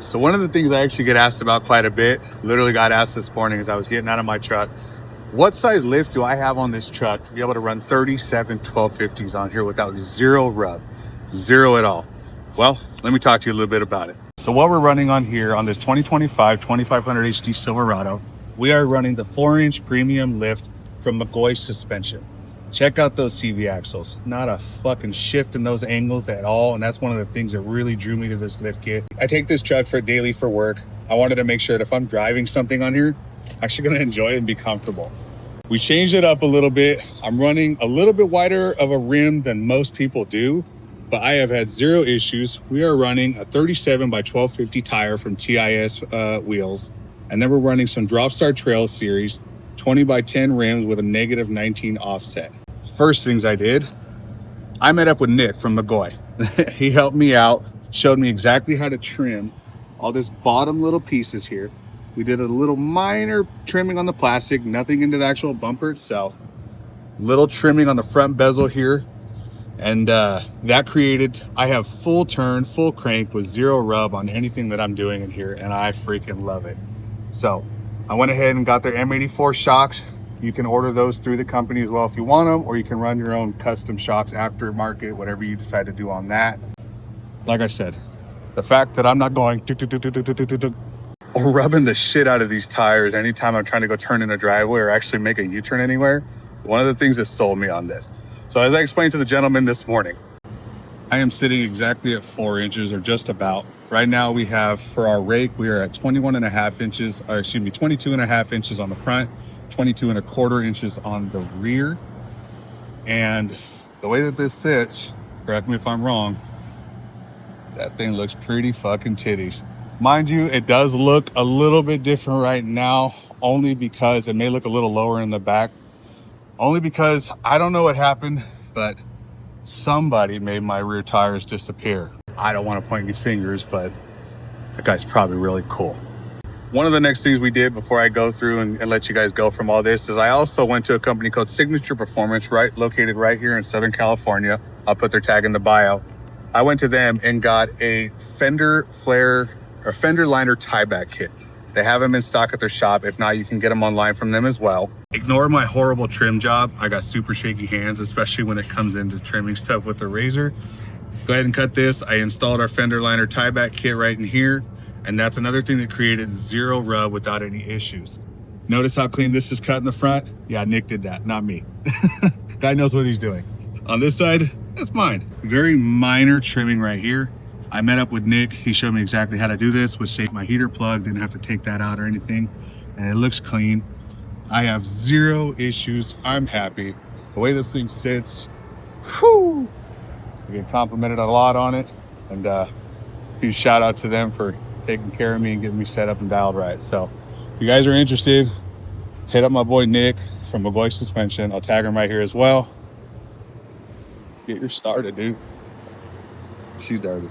So one of the things I actually get asked about quite a bit, literally got asked this morning as I was getting out of my truck, what size lift do I have on this truck to be able to run 37 1250s on here without zero rub, zero at all? Well, let me talk to you a little bit about it. So what we're running on here on this 2025 2500 HD Silverado, we are running the 4-inch premium lift from McGaughy suspension. Check out those CV axles. Not a fucking shift in those angles at all. And that's one of the things that really drew me to this lift kit. I take this truck daily for work. I wanted to make sure that if I'm driving something on here, I'm actually gonna enjoy it and be comfortable. We changed it up a little bit. I'm running a little bit wider of a rim than most people do, but I have had zero issues. We are running a 37 by 1250 tire from TIS wheels. And then we're running some Dropstar Trail Series 20 by 10 rims with a negative 19 offset. First things I did, I met up with Nick from McGaughy. He helped me out, showed me exactly how to trim all this bottom little pieces here. We did a little minor trimming on the plastic, nothing into the actual bumper itself. Little trimming on the front bezel here. And that created, I have full turn, full crank with zero rub on anything that I'm doing in here, and I freaking love it. So I went ahead and got their M84 shocks. You can order those through the company as well if you want them, or you can run your own custom shocks aftermarket, whatever you decide to do on that. Like I said, the fact that I'm not going or rubbing the shit out of these tires anytime I'm trying to go turn in a driveway or actually make a U-turn anywhere, one of the things that sold me on this. So as I explained to the gentleman this morning, I am sitting exactly at 4 inches or just about. Right now we have, for our rake, we are at 21 and a half inches, or excuse me, 22 and a half inches on the front, 22 and a quarter inches on the rear. And the way that this sits, correct me if I'm wrong, that thing looks pretty fucking titties. Mind you, it does look a little bit different right now, only because it may look a little lower in the back, only because I don't know what happened, but somebody made my rear tires disappear. I don't want to point any fingers, but that guy's probably really cool. One of the next things we did before I go through and let you guys go from all this is I also went to a company called Signature Performance, located right here in Southern California. I'll put their tag in the bio. I went to them and got a fender flare or fender liner tieback kit. They have them in stock at their shop. If not, you can get them online from them as well. Ignore my horrible trim job. I got super shaky hands, especially when it comes into trimming stuff with the razor. Go ahead and cut this. I installed our fender liner tieback kit right in here. And that's another thing that created zero rub without any issues. Notice how clean this is cut in the front? Yeah, Nick did that, not me. Guy knows what he's doing. On this side, that's mine. Very minor trimming right here. I met up with Nick. He showed me exactly how to do this, which saved my heater plug. Didn't have to take that out or anything. And it looks clean. I have zero issues. I'm happy. The way this thing sits, whew. I get complimented a lot on it. And huge shout out to them for taking care of me and getting me set up and dialed right. So if you guys are interested, hit up my boy Nick from McGaughy Suspension. I'll tag him right here as well. Get your started, dude. She's dirty.